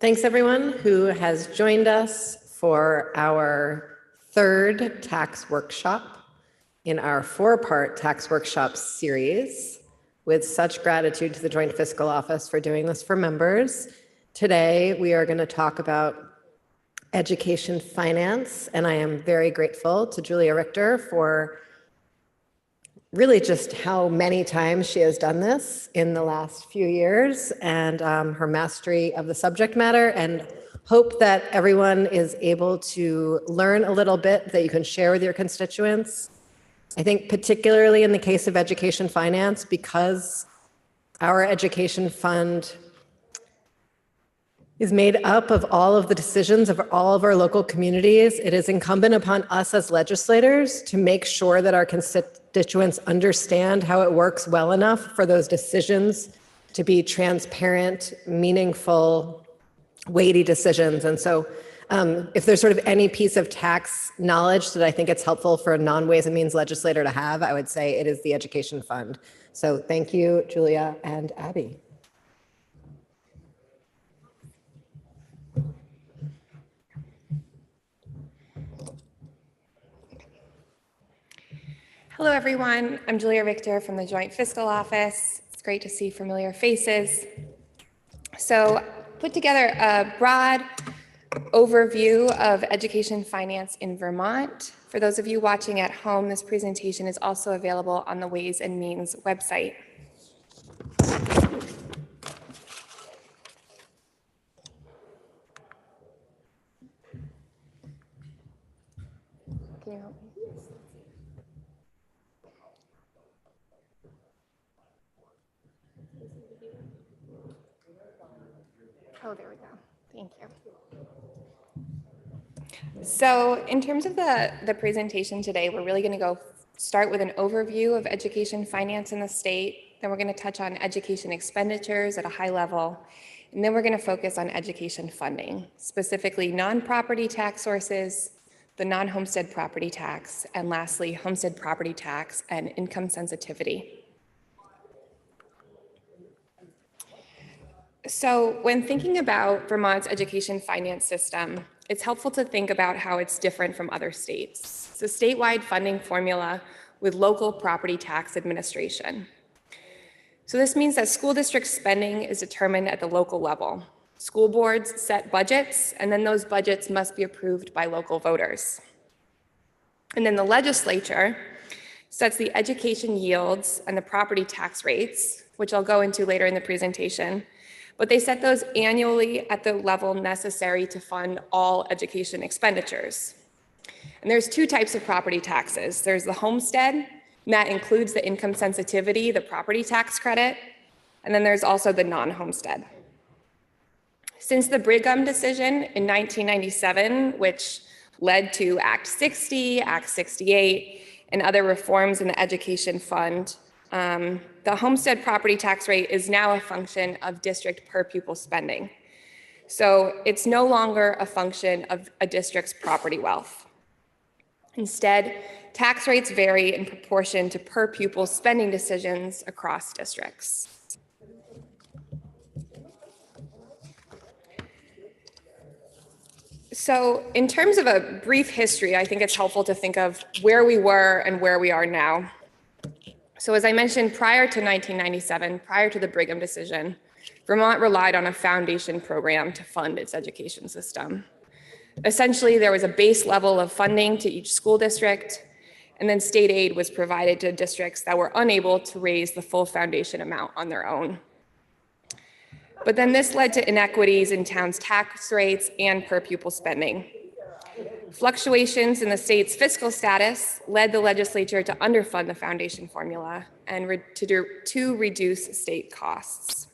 Thanks everyone who has joined us for our third tax workshop in our four-part tax workshop series. With such gratitude to the Joint Fiscal Office for doing this for members. Today, we are going to talk about education finance, and I am very grateful to Julia Richter for really just how many times she has done this in the last few years and her mastery of the subject matter, and hope that everyone is able to learn a little bit that you can share with your constituents. I think particularly in the case of education finance, because our education fund is made up of all of the decisions of all of our local communities, it is incumbent upon us as legislators to make sure that our constituents understand how it works well enough for those decisions to be transparent, meaningful, weighty decisions. And so if there's sort of any piece of tax knowledge that I think it's helpful for a non-Ways and Means legislator to have, I would say it is the education fund. So thank you, Julia and Abby. Hello, everyone. I'm Julia Richter from the Joint Fiscal Office. It's great to see familiar faces. So put together a broad overview of education finance in Vermont. For those of you watching at home, this presentation is also available on the Ways and Means website. Can you help me? Oh, there we go. Thank you. So in terms of the presentation today, we're really going to start with an overview of education finance in the state. Then we're going to touch on education expenditures at a high level. And then we're going to focus on education funding, specifically non-property tax sources, the non-homestead property tax, and lastly, homestead property tax and income sensitivity. So when thinking about Vermont's education finance system, it's helpful to think about how it's different from other states. It's a statewide funding formula with local property tax administration. So this means that school district spending is determined at the local level. School boards set budgets, and then those budgets must be approved by local voters. And then the legislature sets the education yields and the property tax rates, which I'll go into later in the presentation. But they set those annually at the level necessary to fund all education expenditures. And there's two types of property taxes. There's the homestead, and that includes the income sensitivity, the property tax credit, and then there's also the non-homestead. Since the Brigham decision in 1997, which led to Act 60, Act 68, and other reforms in the education fund, the homestead property tax rate is now a function of district per pupil spending. So it's no longer a function of a district's property wealth. Instead, tax rates vary in proportion to per pupil spending decisions across districts. So in terms of a brief history, I think it's helpful to think of where we were and where we are now. So as I mentioned, prior to 1997, prior to the Brigham decision, Vermont relied on a foundation program to fund its education system. Essentially, there was a base level of funding to each school district, and then state aid was provided to districts that were unable to raise the full foundation amount on their own. But then this led to inequities in towns' tax rates and per pupil spending. Fluctuations in the state's fiscal status led the legislature to underfund the foundation formula and to reduce state costs.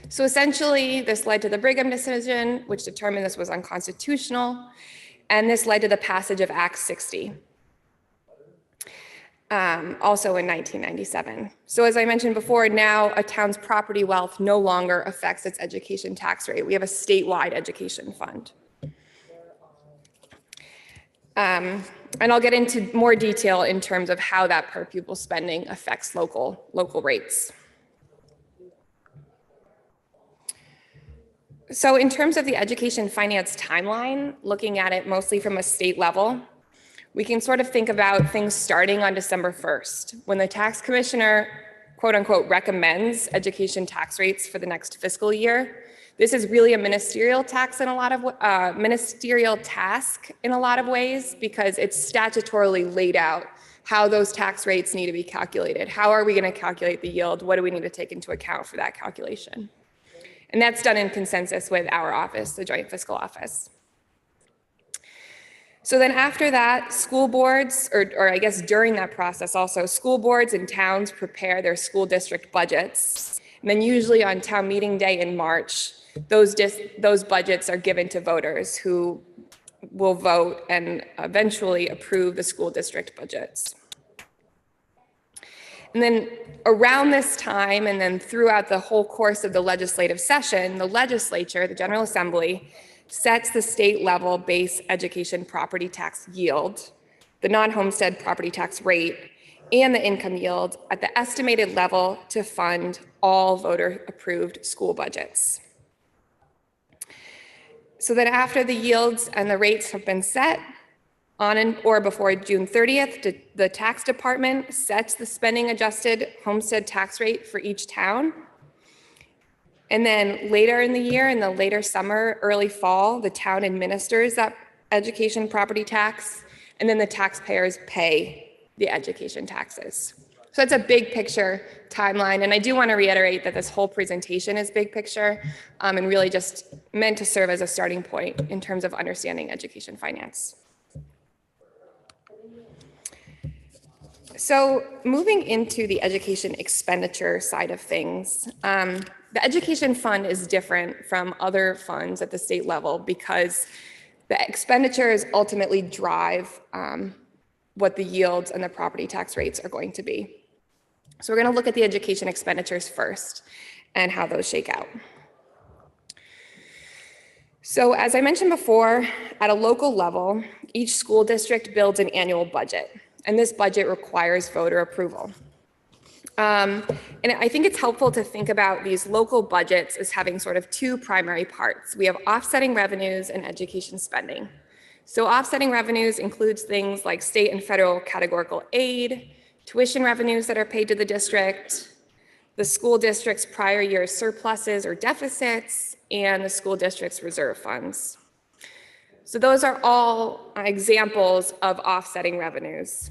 So essentially, this led to the Brigham decision, which determined this was unconstitutional, and this led to the passage of Act 60, also in 1997. So as I mentioned before, now a town's property wealth no longer affects its education tax rate. We have a statewide education fund. And I'll get into more detail in terms of how that per pupil spending affects local rates. So in terms of the education finance timeline, looking at it mostly from a state level, we can sort of think about things starting on December 1st, when the tax commissioner, quote unquote, recommends education tax rates for the next fiscal year. This is really a ministerial task in a lot of ways, because it's statutorily laid out how those tax rates need to be calculated. How are we going to calculate the yield? What do we need to take into account for that calculation? And that's done in consensus with our office, the Joint Fiscal Office. So then after that, school boards, or I guess during that process also, school boards and towns prepare their school district budgets. And then usually on town meeting day in March, those budgets are given to voters who will vote and eventually approve the school district budgets. And then around this time, and then throughout the whole course of the legislative session, the legislature, the General Assembly, sets the state level base education property tax yield, the non-homestead property tax rate, and the income yield at the estimated level to fund all voter-approved school budgets. So then after the yields and the rates have been set, on or before June 30th, the tax department sets the spending adjusted homestead tax rate for each town. And then later in the year, in the later summer, early fall, the town administers that education property tax, and then the taxpayers pay the education taxes. So it's a big picture timeline, and I do want to reiterate that this whole presentation is big picture and really just meant to serve as a starting point in terms of understanding education finance. So moving into the education expenditure side of things, the education fund is different from other funds at the state level because the expenditures ultimately drive what the yields and the property tax rates are going to be. So we're going to look at the education expenditures first and how those shake out. So as I mentioned before, at a local level, each school district builds an annual budget, and this budget requires voter approval. And I think it's helpful to think about these local budgets as having sort of two primary parts. We have offsetting revenues and education spending. So offsetting revenues includes things like state and federal categorical aid, tuition revenues that are paid to the district, the school district's prior year surpluses or deficits, and the school district's reserve funds. So those are all examples of offsetting revenues.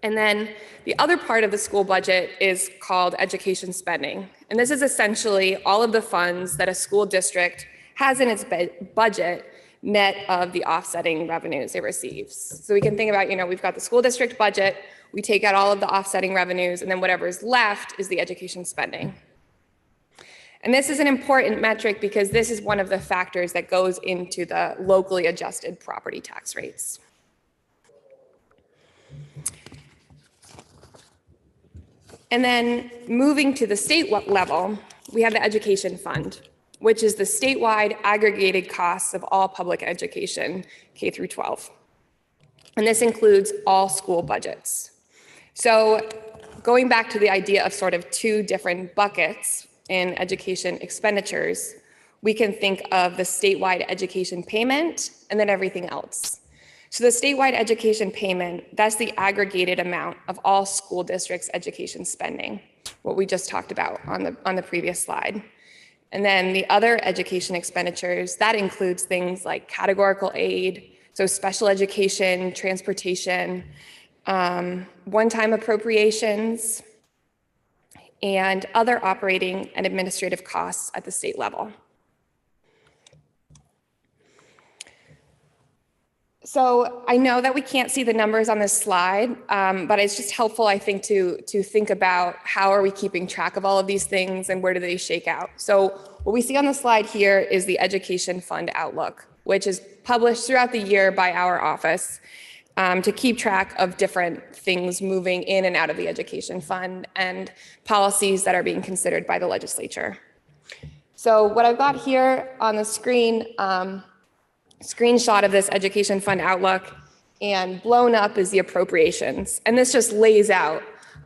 And then the other part of the school budget is called education spending. And this is essentially all of the funds that a school district has in its budget net of the offsetting revenues it receives. So we can think about, we've got the school district budget, we take out all of the offsetting revenues, and then whatever is left is the education spending. And this is an important metric because this is one of the factors that goes into the locally adjusted property tax rates. And then moving to the state level, we have the education fund, which is the statewide aggregated costs of all public education, K through 12. And this includes all school budgets. So going back to the idea of sort of two different buckets in education expenditures, we can think of the statewide education payment and then everything else. So the statewide education payment, that's the aggregated amount of all school districts' education spending, what we just talked about on the previous slide. And then the other education expenditures, that includes things like categorical aid, so special education, transportation, one-time appropriations, and other operating and administrative costs at the state level. So I know that we can't see the numbers on this slide, but it's just helpful, I think, to think about how are we keeping track of all of these things and where do they shake out. So what we see on the slide here is the Education Fund Outlook, which is published throughout the year by our office to keep track of different things moving in and out of the education fund and policies that are being considered by the legislature. So what I've got here on the screen, screenshot of this education fund outlook, and blown up is the appropriations. And this just lays out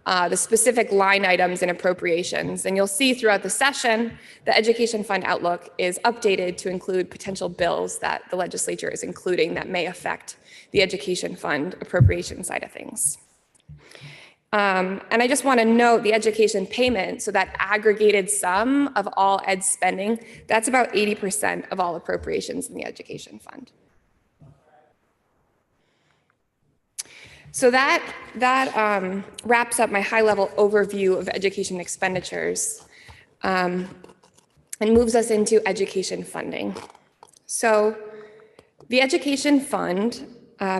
the specific line items and appropriations. And you'll see throughout the session, the Education Fund Outlook is updated to include potential bills that the legislature is including that may affect the Education Fund appropriation side of things. And I just want to note the education payment, so that aggregated sum of all ed spending, that's about 80% of all appropriations in the Education Fund. So that wraps up my high-level overview of education expenditures and moves us into education funding. So the Education Fund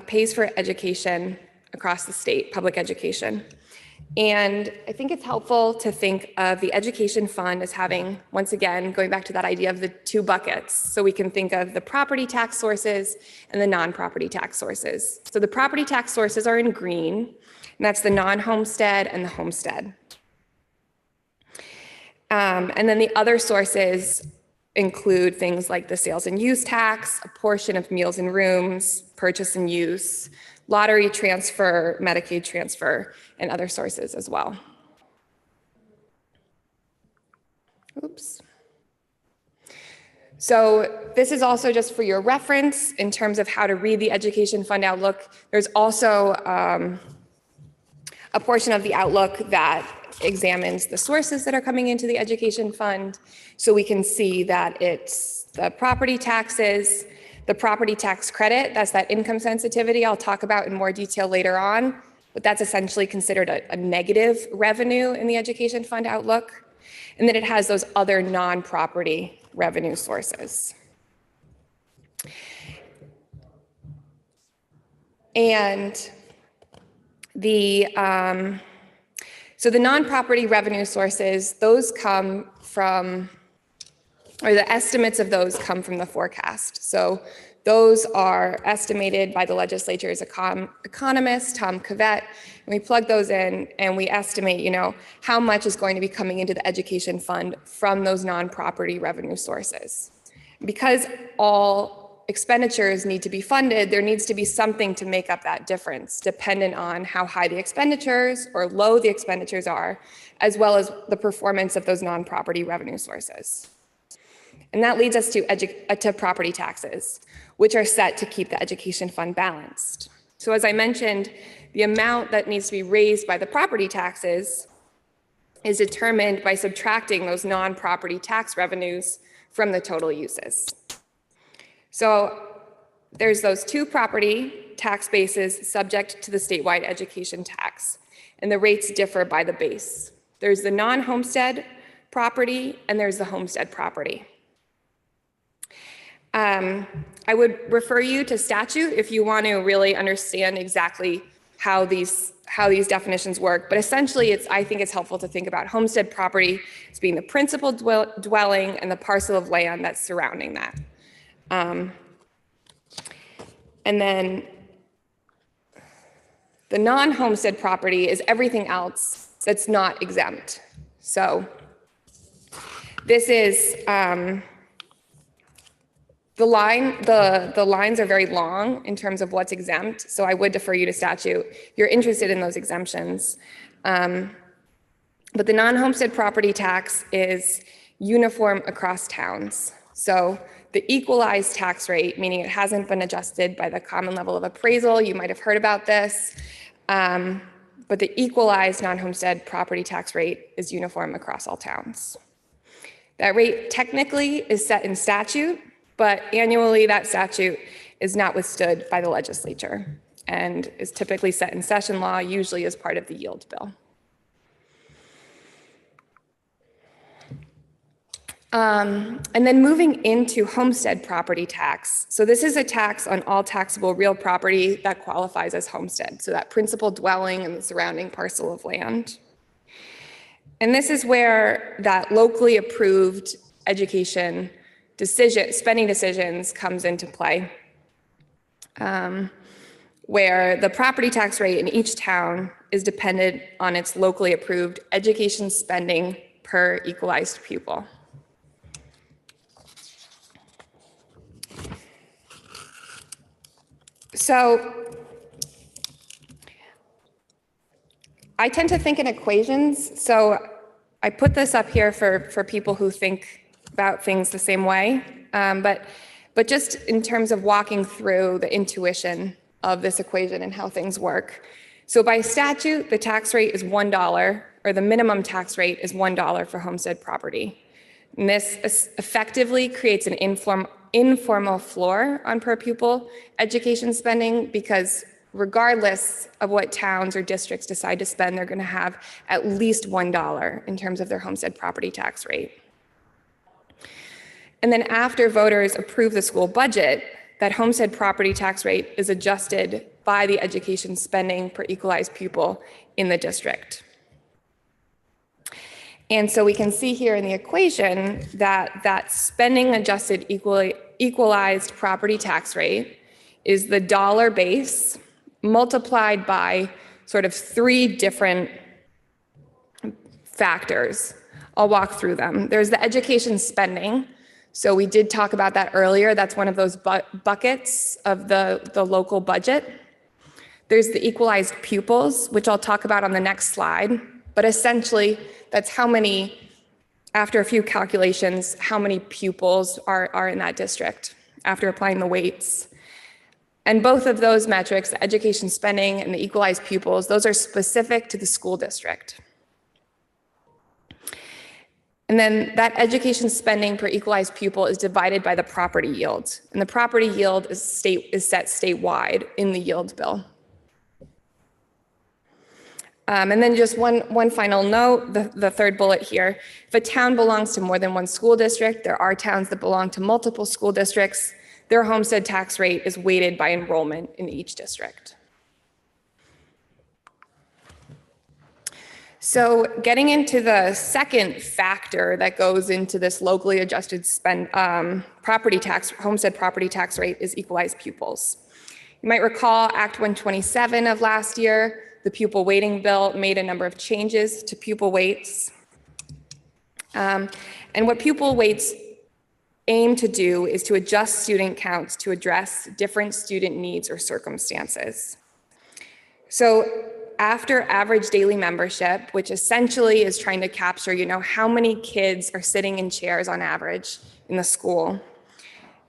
pays for education across the state, public education. And I think it's helpful to think of the Education Fund as having, once again, going back to that idea of the two buckets. So we can think of the property tax sources and the non-property tax sources. So the property tax sources are in green, and that's the non-homestead and the homestead. And then the other sources include things like the sales and use tax, a portion of meals and rooms, purchase and use, lottery transfer, Medicaid transfer, and other sources as well. Oops. So this is also just for your reference in terms of how to read the Education Fund Outlook. There's also a portion of the Outlook that examines the sources that are coming into the Education Fund. So we can see that it's the property taxes, the property tax credit, that's that income sensitivity I'll talk about in more detail later on, but that's essentially considered a negative revenue in the Education Fund Outlook. And then it has those other non-property revenue sources. And so the non-property revenue sources, those come from, or the estimates of those come from the forecast. So those are estimated by the legislature's economist, Tom Cavett, and we plug those in and we estimate, how much is going to be coming into the Education Fund from those non-property revenue sources. Because all expenditures need to be funded, there needs to be something to make up that difference, dependent on how high the expenditures or low the expenditures are, as well as the performance of those non-property revenue sources. And that leads us to property taxes, which are set to keep the Education Fund balanced. So as I mentioned, the amount that needs to be raised by the property taxes is determined by subtracting those non-property tax revenues from the total uses. So there's those two property tax bases subject to the statewide education tax, and the rates differ by the base. There's the non-homestead property and there's the homestead property. I would refer you to statute if you want to really understand exactly how these definitions work. But essentially, I think it's helpful to think about homestead property as being the principal dwelling and the parcel of land that's surrounding that. And then the non-homestead property is everything else that's not exempt. So this is the lines are very long in terms of what's exempt, so I would defer you to statute if you're interested in those exemptions. But the non-homestead property tax is uniform across towns. So the equalized tax rate, meaning it hasn't been adjusted by the common level of appraisal, you might have heard about this, but the equalized non-homestead property tax rate is uniform across all towns. That rate technically is set in statute, but annually that statute is not withstood by the legislature and is typically set in session law, usually as part of the yield bill. And then moving into homestead property tax. So this is a tax on all taxable real property that qualifies as homestead. So that principal dwelling and the surrounding parcel of land. And this is where that locally approved education spending decisions comes into play, where the property tax rate in each town is dependent on its locally approved education spending per equalized pupil. So I tend to think in equations, so I put this up here for people who think about things the same way. But just in terms of walking through the intuition of this equation and how things work. So by statute, the tax rate is $1, or the minimum tax rate is $1 for homestead property. And this effectively creates an informal floor on per pupil education spending, because regardless of what towns or districts decide to spend, they're going to have at least $1 in terms of their homestead property tax rate. And then after voters approve the school budget, that homestead property tax rate is adjusted by the education spending per equalized pupil in the district. And so we can see here in the equation that spending adjusted equalized property tax rate is the dollar base multiplied by sort of 3 different factors. I'll walk through them. There's the education spending. So we did talk about that earlier. That's one of those buckets of the local budget. There's the equalized pupils, which I'll talk about on the next slide. But essentially, that's how many, after a few calculations, how many pupils are in that district after applying the weights. And both of those metrics, the education spending and the equalized pupils, those are specific to the school district. And then that education spending per equalized pupil is divided by the property yield. And the property yield is set statewide in the yield bill. And then just one final note, the third bullet here. If a town belongs to more than one school district, there are towns that belong to multiple school districts, their homestead tax rate is weighted by enrollment in each district. So getting into the second factor that goes into this locally adjusted property tax, homestead property tax rate is equalized pupils. You might recall Act 127 of last year, the pupil weighting bill made a number of changes to pupil weights. And what pupil weights aim to do is to adjust student counts to address different student needs or circumstances. So after average daily membership, which essentially is trying to capture, how many kids are sitting in chairs on average in the school.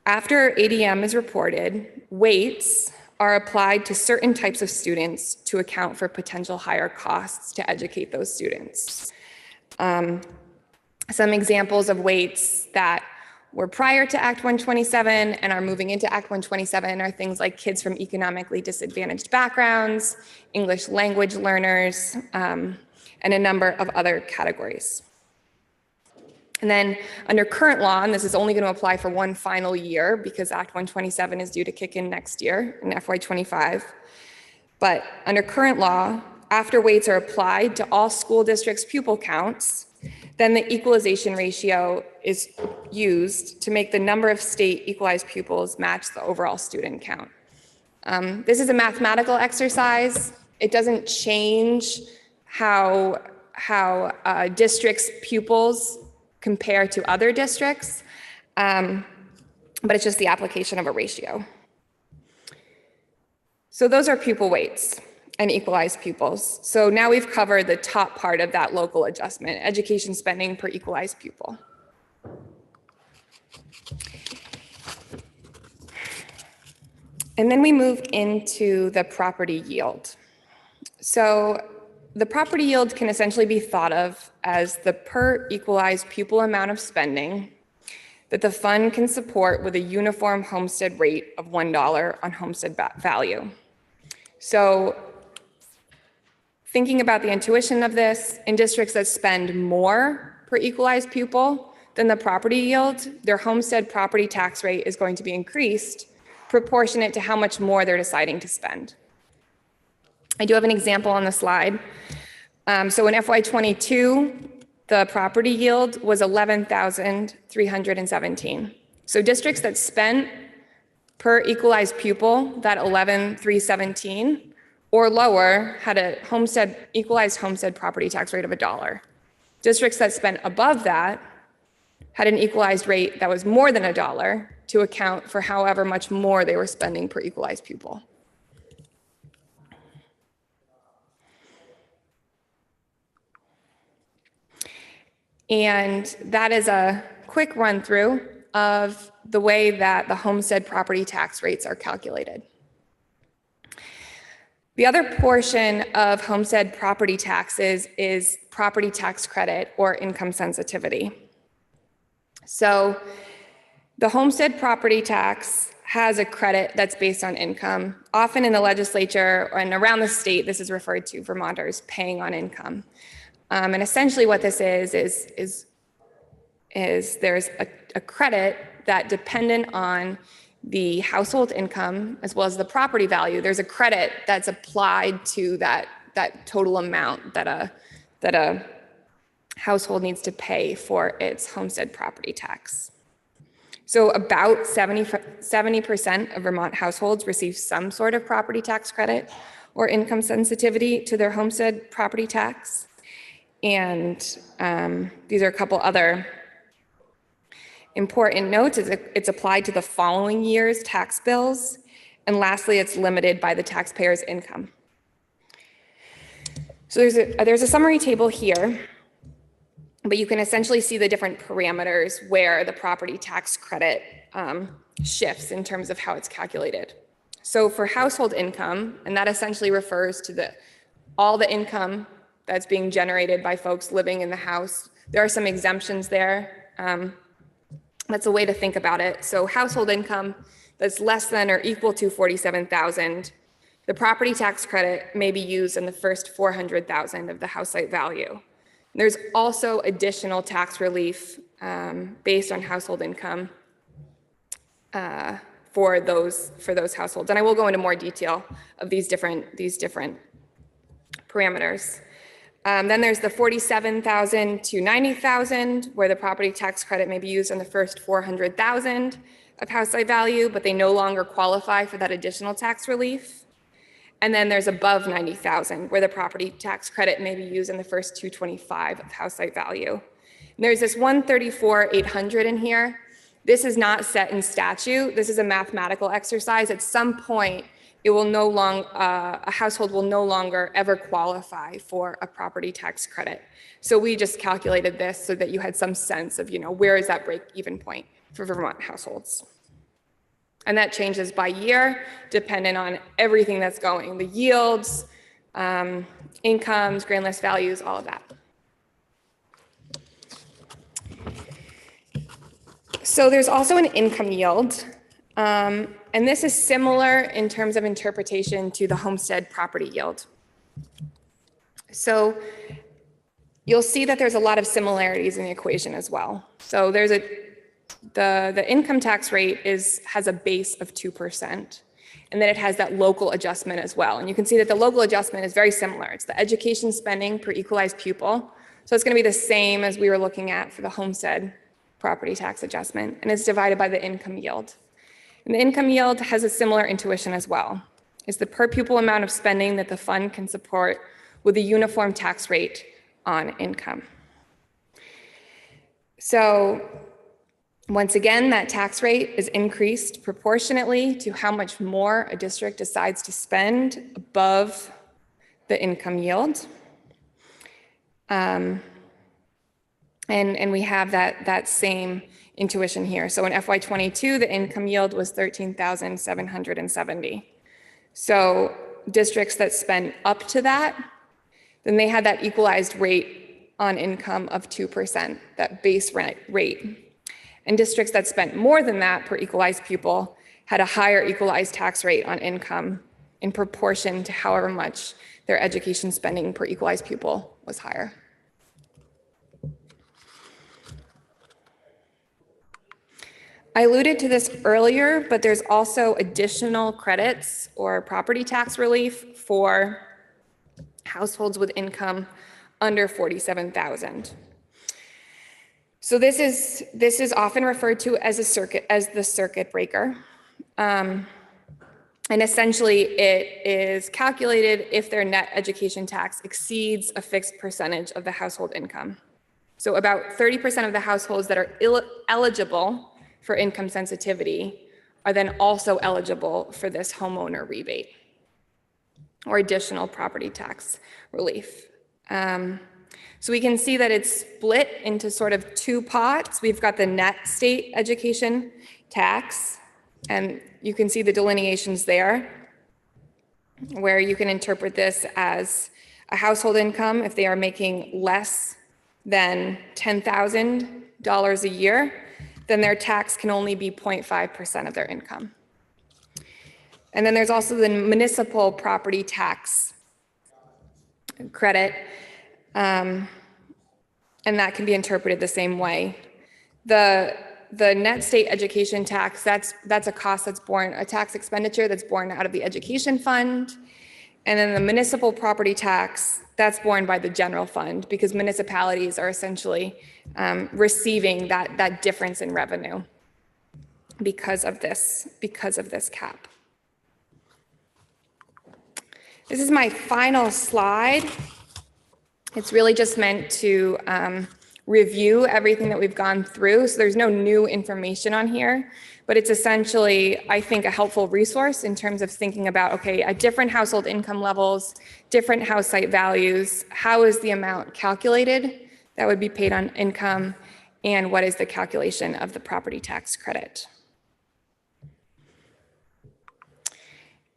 After ADM is reported, weights are applied to certain types of students to account for potential higher costs to educate those students. Some examples of weights that were prior to Act 127 and are moving into Act 127 are things like kids from economically disadvantaged backgrounds, English language learners, and a number of other categories. And then under current law, and this is only going to apply for one final year because Act 127 is due to kick in next year in FY25. But under current law, after weights are applied to all school districts' pupil counts, then the equalization ratio is used to make the number of state equalized pupils match the overall student count. This is a mathematical exercise. It doesn't change how districts' pupils compare to other districts, but it's just the application of a ratio. So those are pupil weights and equalized pupils. So now we've covered the top part of that local adjustment, education spending per equalized pupil. And then we moved into the property yield. So the property yield can essentially be thought of as the per equalized pupil amount of spending that the fund can support with a uniform homestead rate of $1 on homestead value. So thinking about the intuition of this, in districts that spend more per equalized pupil than the property yield, their homestead property tax rate is going to be increased proportionate to how much more they're deciding to spend. I do have an example on the slide. So in FY22, the property yield was $11,317. So districts that spent per equalized pupil, that $11,317, or lower had a equalized homestead property tax rate of $1. Districts that spent above that had an equalized rate that was more than $1 to account for however much more they were spending per equalized pupil. And that is a quick run through of the way that the homestead property tax rates are calculated. The other portion of homestead property taxes is property tax credit or income sensitivity. So the homestead property tax has a credit that's based on income. Often in the legislature and around the state, this is referred to Vermonters paying on income. And essentially what this is there's a credit that, dependent on the household income as well as the property value, there's a credit that's applied to that total amount that a household needs to pay for its homestead property tax. So about 70% of Vermont households receive some sort of property tax credit or income sensitivity to their homestead property tax. And these are a couple other important notes. It's applied to the following year's tax bills. And lastly, it's limited by the taxpayer's income. So there's a summary table here, but you can essentially see the different parameters where the property tax credit shifts in terms of how it's calculated. So for household income, and that essentially refers to all the income that's being generated by folks living in the house, there are some exemptions there. That's a way to think about it. So household income that's less than or equal to $47,000, the property tax credit may be used in the first $400,000 of the house site value. There's also additional tax relief based on household income for those households. And I will go into more detail of these different parameters. Then there's the $47,000 to $90,000, where the property tax credit may be used on the first $400,000 of house site value, but they no longer qualify for that additional tax relief. And then there's above $90,000, where the property tax credit may be used in the first $225,000 of house site value. And there's this $134,800 in here. This is not set in statute. This is a mathematical exercise. At some point, a household will no longer ever qualify for a property tax credit. So we just calculated this so that you had some sense of, where is that break-even point for Vermont households. And that changes by year, dependent on everything that's going, the yields, incomes, grand list values, all of that. So there's also an income yield. And this is similar in terms of interpretation to the homestead property yield. So you'll see that there's a lot of similarities in the equation as well. So there's the income tax rate has a base of 2%, and then it has that local adjustment as well. And you can see that the local adjustment is very similar. It's the education spending per equalized pupil. So it's going to be the same as we were looking at for the homestead property tax adjustment, and it's divided by the income yield. And the income yield has a similar intuition as well. It's the per pupil amount of spending that the fund can support with a uniform tax rate on income. So once again, that tax rate is increased proportionately to how much more a district decides to spend above the income yield. And we have that same intuition here. So in FY22, the income yield was 13,770. So districts that spend up to that, then they had that equalized rate on income of 2%, that base rate. And districts that spent more than that per equalized pupil had a higher equalized tax rate on income in proportion to however much their education spending per equalized pupil was higher. I alluded to this earlier, but there's also additional credits or property tax relief for households with income under $47,000. So this is often referred to as the circuit breaker. And essentially it is calculated if their net education tax exceeds a fixed percentage of the household income. So about 30% of the households that are eligible for income sensitivity are then also eligible for this homeowner rebate or additional property tax relief. So we can see that it's split into sort of two pots. We've got the net state education tax, and you can see the delineations there, where you can interpret this as a household income if they are making less than $10,000 a year, then their tax can only be 0.5% of their income. And then there's also the municipal property tax credit, and that can be interpreted the same way. The net state education tax, that's a cost that's borne, a tax expenditure that's borne out of the education fund. And then the municipal property tax, that's borne by the general fund, because municipalities are essentially receiving that difference in revenue because of this cap. This is my final slide. It's really just meant to review everything that we've gone through. So there's no new information on here, but it's essentially, I think, a helpful resource in terms of thinking about, okay, at different household income levels, different house site values, how is the amount calculated that would be paid on income, and what is the calculation of the property tax credit?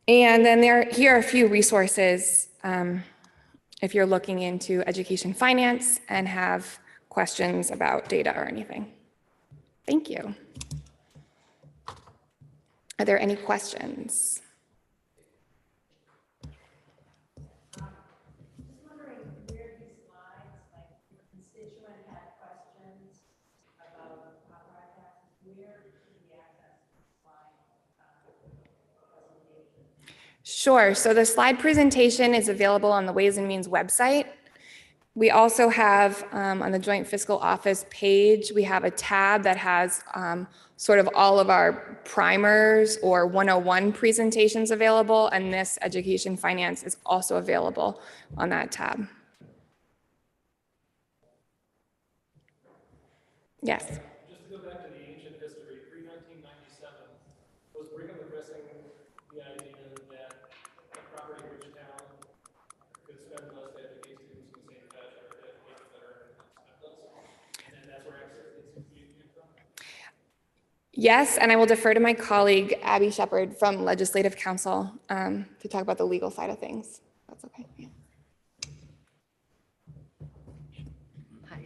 And then here are a few resources if you're looking into education finance and have questions about data or anything. Thank you. Are there any questions? Sure. So the slide presentation is available on the Ways and Means website. We also have on the Joint Fiscal Office page, we have a tab that has sort of all of our primers or 101 presentations available, and this education finance is also available on that tab. Yes. Just to go back to the ancient history, pre-1997, was Brigham addressing the idea that a property-rich town could spend less to educate students in the same fashion or to educate better and spend less? And that's where access needs to be from? Yes, and I will defer to my colleague, Abby Shepard from Legislative Council to talk about the legal side of things. That's okay. Yeah.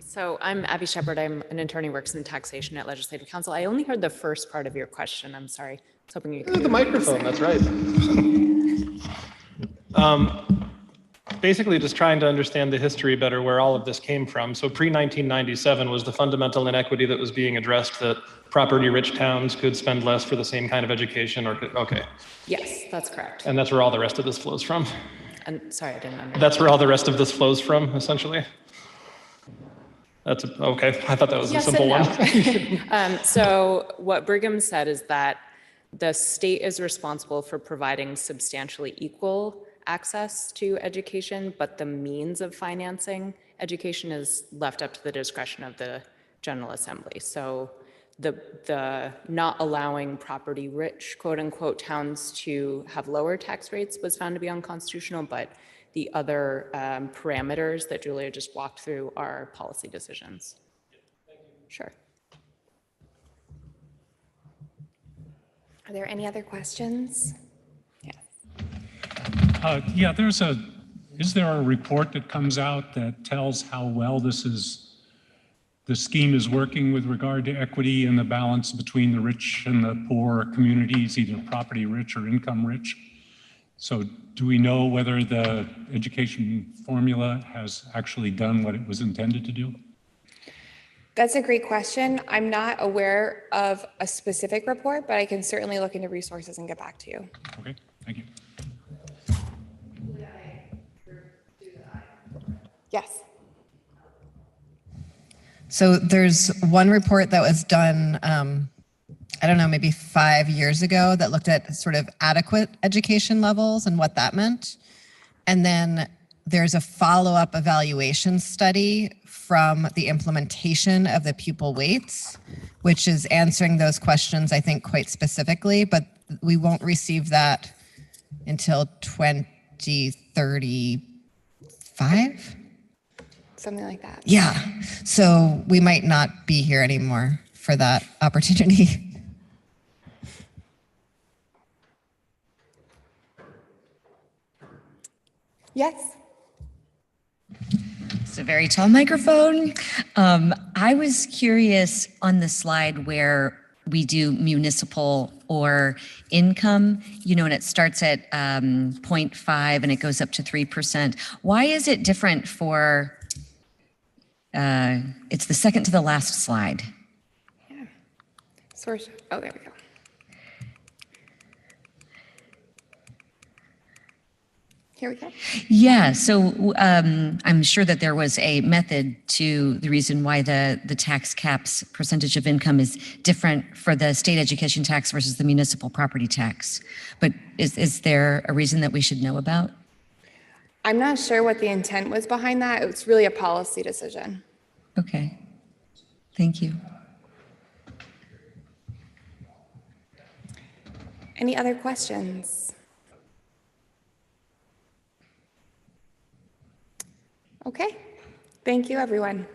So I'm Abby Shepard. I'm an attorney who works in taxation at Legislative Council. I only heard the first part of your question. I'm sorry. I was hoping you could. The microphone, that's right. Basically just trying to understand the history better, where all of this came from. So pre-1997 was the fundamental inequity that was being addressed, that property-rich towns could spend less for the same kind of education, or okay. Yes, that's correct. And that's where all the rest of this flows from? And sorry, I didn't understand. That's where all the rest of this flows from, essentially? That's okay. I thought that was Yes a simple one. No. So what Brigham said is that the state is responsible for providing substantially equal access to education, but the means of financing education is left up to the discretion of the General Assembly. So the not allowing property-rich, quote-unquote, towns to have lower tax rates was found to be unconstitutional, but the other parameters that Julia just walked through are policy decisions. Thank you. Sure. Are there any other questions? Yes. Yeah, is there a report that comes out that tells how well the scheme is working with regard to equity and the balance between the rich and the poor communities, either property rich or income rich? So do we know whether the education formula has actually done what it was intended to do? That's a great question. I'm not aware of a specific report, but I can certainly look into resources and get back to you. Okay, thank you. Yes. So there's one report that was done, I don't know, maybe 5 years ago, that looked at sort of adequate education levels and what that meant. And then there's a follow-up evaluation study from the implementation of the pupil weights, which is answering those questions, I think, quite specifically, but we won't receive that until 2035. something like that. Yeah. So we might not be here anymore for that opportunity. Yes. It's a very tall microphone. I was curious on the slide where we do municipal or income, and it starts at 0.5 and it goes up to 3%. Why is it different for, it's the second to the last slide. Source. Oh, there we go. Here we go. Yeah, so I'm sure that there was a method to the reason why the tax cap's percentage of income is different for the state education tax versus the municipal property tax. But is there a reason that we should know about? I'm not sure what the intent was behind that. It's really a policy decision. Okay, thank you. Any other questions? Okay, thank you, everyone.